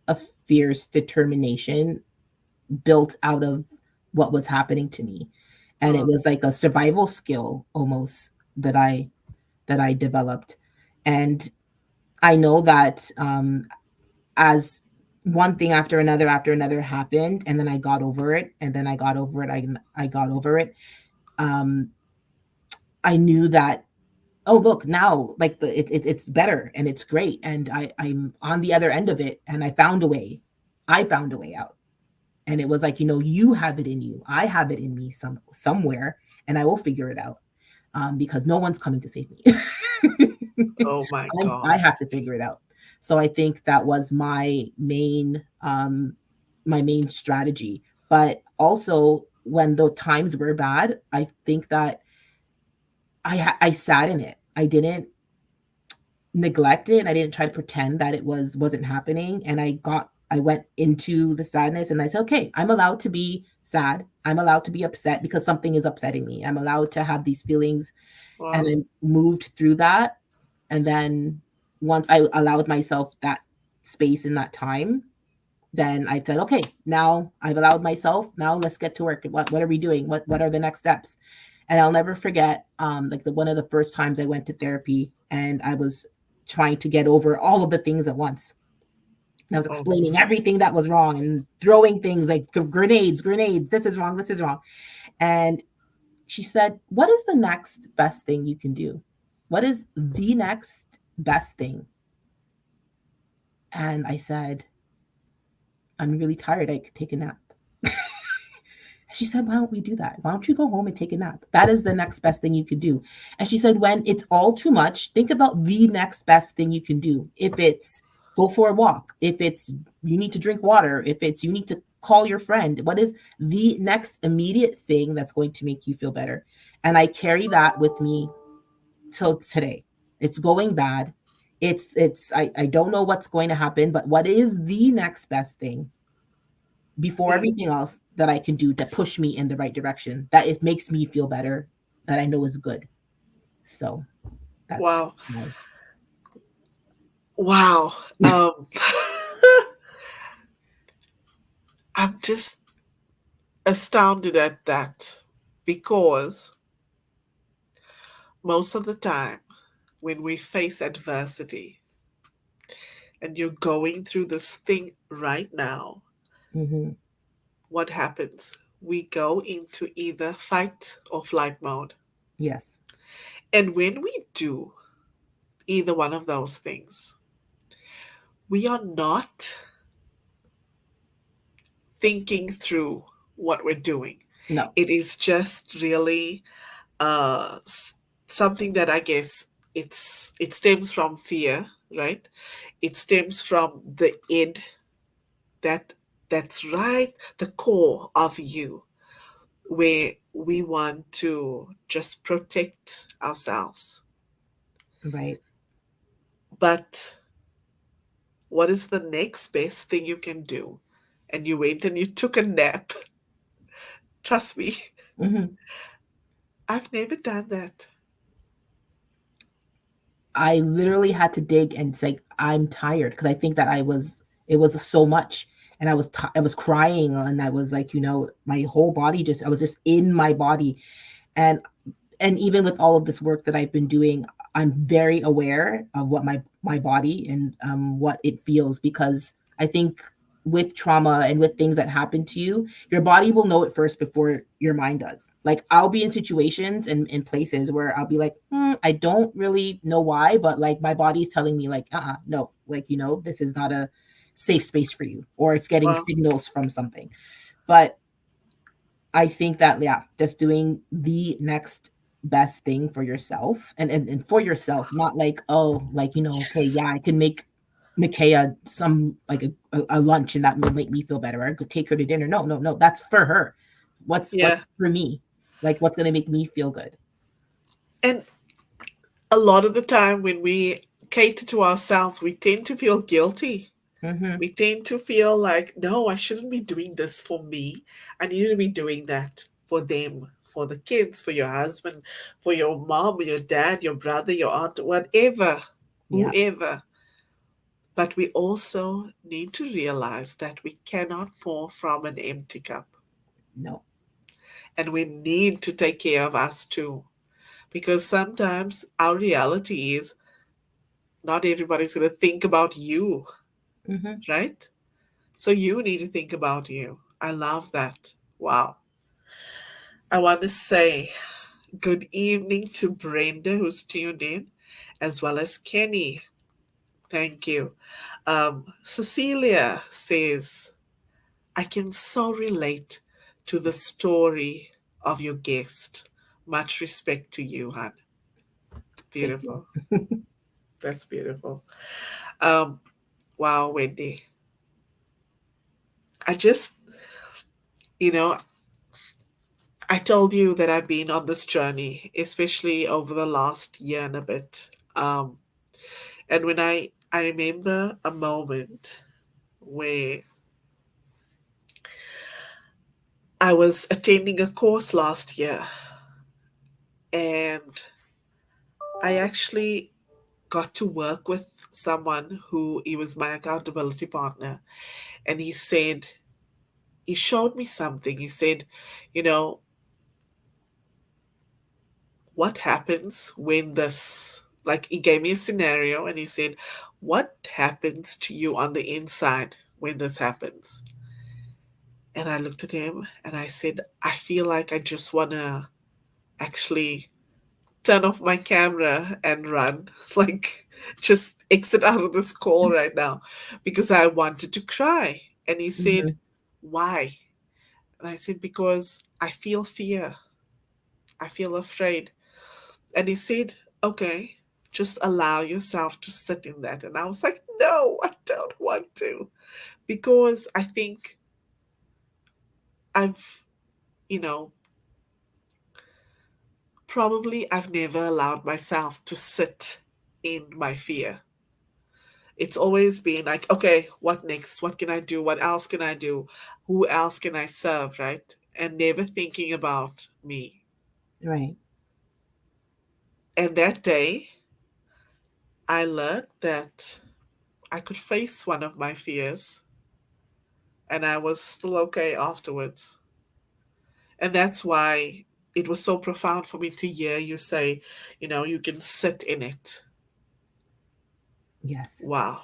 a fierce determination built out of what was happening to me, and it Oh, was like a survival skill almost that I developed. And I know that as one thing after another happened, and then I got over it, and then I got over it, I got over it. um I knew that, oh look, now like it's better and it's great, and I'm on the other end of it, and I found a way out. And it was like, you have it in you, I have it in me, somewhere, and I will figure it out, because no one's coming to save me. oh my I gosh. have to figure it out. So I think that was my main strategy. But also, when the times were bad, I think that I sat in it. I didn't neglect it. I didn't try to pretend that it wasn't happening. And I went into the sadness, and I said, okay, I'm allowed to be sad. I'm allowed to be upset because something is upsetting me. I'm allowed to have these feelings. And Wow. I moved through that. And then once I allowed myself that space in that time, then I said, okay, now I've allowed myself. Now let's get to work. What are we doing? What are the next steps? And I'll never forget, like one of the first times I went to therapy, and I was trying to get over all of the things at once. And I was Oh, explaining everything that was wrong and throwing things like grenades. This is wrong. This is wrong. And she said, what is the next best thing you can do? What is the next best thing? And I said, I'm really tired. I could take a nap. She said, "Why don't we do that? Why don't you go home and take a nap? That is the next best thing you could do." And she said, "When it's all too much, think about the next best thing you can do. If it's go for a walk, if it's you need to drink water, if it's you need to call your friend, what is the next immediate thing that's going to make you feel better?" And I carry that with me till today. It's going bad. I don't know what's going to happen, but what is the next best thing before Yeah. everything else that I can do to push me in the right direction that it makes me feel better, that I know is good. So that's Wow. my Wow. I'm just astounded at that because most of the time when we face adversity, and you're going through this thing right now, hmm what happens? We go into either fight or flight mode. yes, And when we do either one of those things, we are not thinking through what we're doing. no, It is just really uh, s- something that I guess it stems from fear, right? It stems from the id that that's right the core of you, where we want to just protect ourselves. right. But what is the next best thing you can do? And you went and you took a nap. Trust me, hmm I've never done that. I literally had to dig and say I'm tired because I think that it was so much, and I was crying, and I was like, my whole body just I was just in my body, and even with all of this work that I've been doing, I'm very aware of what my body and what it feels, because I think with trauma and with things that happen to you, your body will know it first before your mind does. Like I'll be in situations and in places where I'll be like, I don't really know why, but like my body's telling me like, no, like this is not a safe space for you, or it's getting Well, signals from something. But I think that, yeah, just doing the next best thing for yourself, and for yourself, not like, oh, like, okay, yes. yeah, I can make Mikaya some like a lunch and that will make me feel better. I could take her to dinner. No, no, no, that's for her. What's Yeah. for me? Like what's gonna make me feel good? And a lot of the time when we cater to ourselves, we tend to feel guilty. Mm-hmm. We tend to feel like, no, I shouldn't be doing this for me. I need to be doing that for them, for the kids, for your husband, for your mom, your dad, your brother, your aunt, whatever, Yeah. whoever. But we also need to realize that we cannot pour from an empty cup. No. And we need to take care of us too. Because sometimes our reality is not everybody's going to think about you, Mm-hmm. right? So you need to think about you. I love that. Wow. I want to say good evening to Brenda, who's tuned in, as well as Kenny. Thank you. Cecilia says, I can so relate to the story of your guest. Much respect to you, Han. Thank you. Beautiful. That's beautiful. Um, wow, Wendy. I just, you know, I told you that I've been on this journey, especially over the last year and a bit. And when I remember a moment where I was attending a course last year, and I actually got to work with someone who he was my accountability partner, and he showed me something. He said, you know, what happens when this, like, he gave me a scenario and he said, what happens to you on the inside when this happens? And I looked at him and I said, I feel like I just want to actually turn off my camera and run, like, just exit out of this call right now, because I wanted to cry. And he said, Mm-hmm. why? And I said, because I feel fear. I feel afraid. And he said, okay, just allow yourself to sit in that. And I was like, no, I don't want to. Because I think I've, you know, probably I've never allowed myself to sit in my fear. It's always been like, okay, what next? What can I do? What else can I do? Who else can I serve, right? And never thinking about me. Right. And that day, I learned that I could face one of my fears and I was still okay afterwards. And that's why it was so profound for me to hear you say, you can sit in it. Yes. Wow.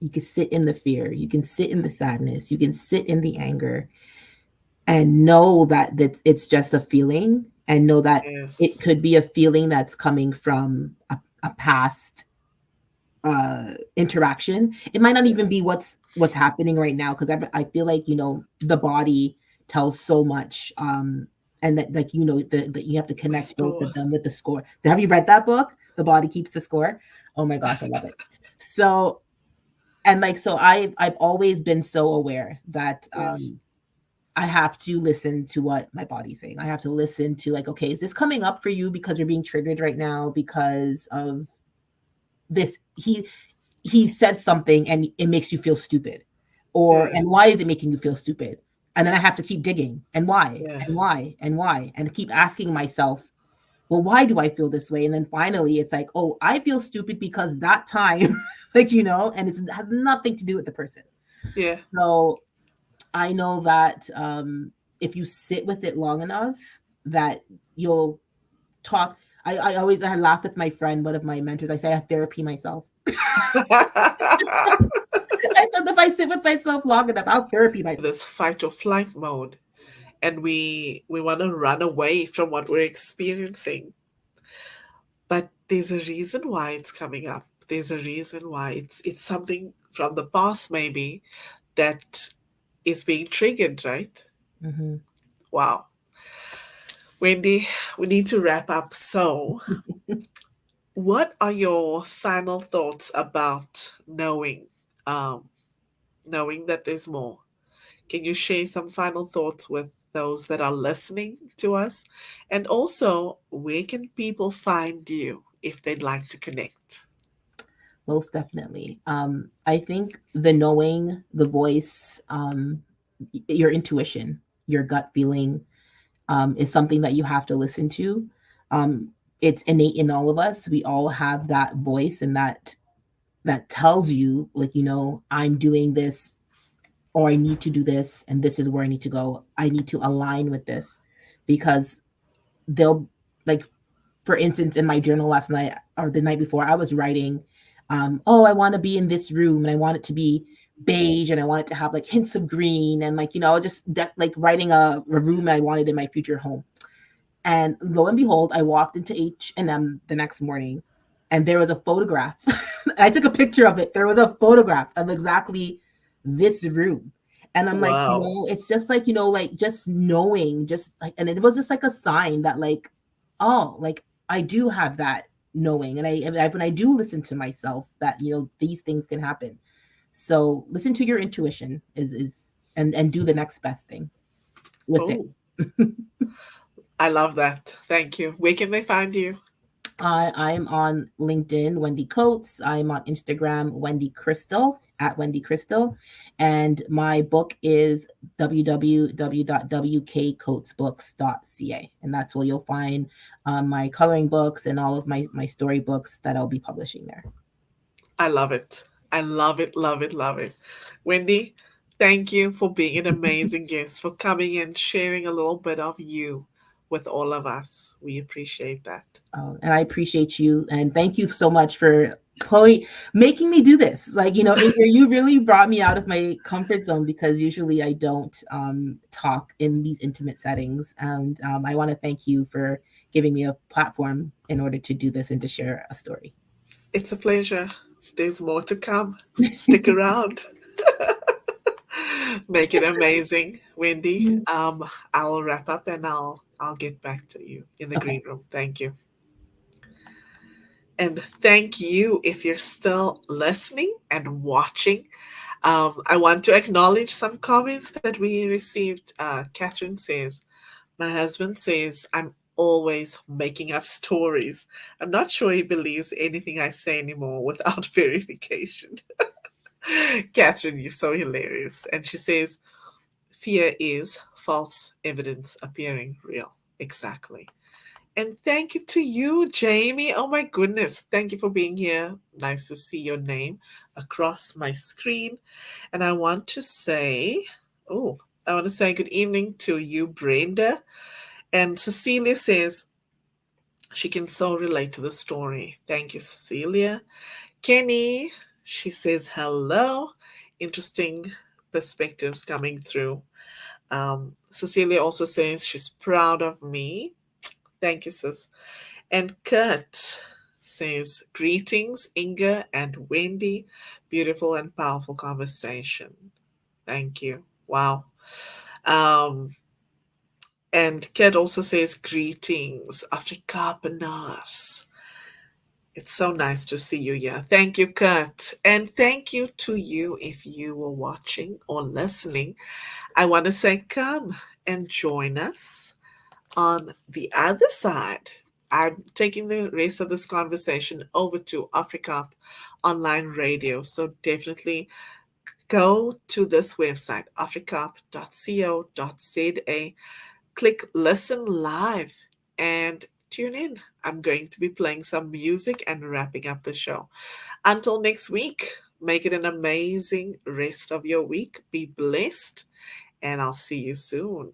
You can sit in the fear. You can sit in the sadness. You can sit in the anger and know that it's just a feeling, and know that it Yes. could be a feeling that's coming from a past interaction. It might not even be Yes. what's happening right now, because I feel like the body tells so much, and that, like, that you have to The connect both store. of them with the score. Have you read that book, The Body Keeps the Score? Oh my gosh, I love it. So, and like, so I've always been so aware that Yes. I have to listen to what my body's saying. I have to listen to, like, okay, is this coming up for you because you're being triggered right now because of this? He said something and it makes you feel stupid, or Yeah. and why is it making you feel stupid? And then I have to keep digging, and why, Yeah. and why, and why, and keep asking myself, well, why do I feel this way? And then finally it's like, oh, I feel stupid because that time, like, and it has nothing to do with the person. Yeah. So I know that if you sit with it long enough, that you'll talk. I laugh with my friend, one of my mentors. I say I have therapy myself. I said if I sit with myself long enough, I'll therapy myself. This fight or flight mode, and we want to run away from what we're experiencing. But there's a reason why it's coming up. There's a reason why it's something from the past maybe that is being triggered, right? Mm-hmm. Wow. Wendy, we need to wrap up. So, what are your final thoughts about um, knowing that there's more? Can you share some final thoughts with those that are listening to us? And also, where can people find you if they'd like to connect? Most definitely. I think the knowing, the voice, your intuition, your gut feeling, is something that you have to listen to. Um, it's innate in all of us. We all have that voice, and that tells you, like, I'm doing this, or I need to do this, and this is where I need to go. I need to align with this, because they'll, like, for instance, in my journal last night or the night before, I was writing, oh, I want to be in this room, and I want it to be beige, and I want it to have like hints of green, and, like, just like writing a room I wanted in my future home. And lo and behold, I walked into H&M the next morning, and there was a photograph. I took a picture of it. There was a photograph of exactly this room. And I'm like, Wow. it's just like, like, just knowing, just like, and it was just like a sign that, like, oh, like, I do have that knowing. And when I do listen to myself, that, these things can happen. So listen to your intuition, and do the next best thing with it. Oh, I love that. Thank you. Where can they find you? I'm on LinkedIn, Wendy Coates. I'm on Instagram, Wendy Crystal, at Wendy Crystal. And my book is www.wkcoatesbooks.ca. And that's where you'll find my coloring books and all of my story books that I'll be publishing there. I love it. I love it, love it, love it. Wendy, thank you for being an amazing guest, for coming and sharing a little bit of you with all of us. We appreciate that. And I appreciate you, and thank you so much for making me do this. Like, Adrian, you really brought me out of my comfort zone, because usually I don't talk in these intimate settings. And I want to thank you for giving me a platform in order to do this and to share a story. It's a pleasure. There's more to come. Stick around. Make it amazing, Wendy. Mhm. I'll wrap up and I'll get back to you in the Okay. green room. Thank you. And thank you if you're still listening and watching. I want to acknowledge some comments that we received. Catherine says, my husband says I'm always making up stories. I'm not sure he believes anything I say anymore without verification. Catherine, you're so hilarious. And she says, fear is false evidence appearing real. Exactly. And thank you to you, Jamie. Oh my goodness. Thank you for being here. Nice to see your name across my screen. And oh, I want to say good evening to you, Brenda. And Cecilia says she can so relate to the story. Thank you, Cecilia. Kenny, she says hello. Interesting perspectives coming through. Cecilia also says she's proud of me. Thank you, sis. And Kurt says, greetings, Inga and Wendy. Beautiful and powerful conversation. Thank you. Wow. Um, and Kurt also says, greetings, Afrikaans. It's so nice to see you here. Thank you, Kurt. And thank you to you if you were watching or listening. I want to say, come and join us on the other side. I'm taking the rest of this conversation over to Africa Online Radio. So definitely go to this website, africap.co.za, click listen live and tune in. I'm going to be playing some music and wrapping up the show. Until next week, make it an amazing rest of your week. Be blessed, and I'll see you soon.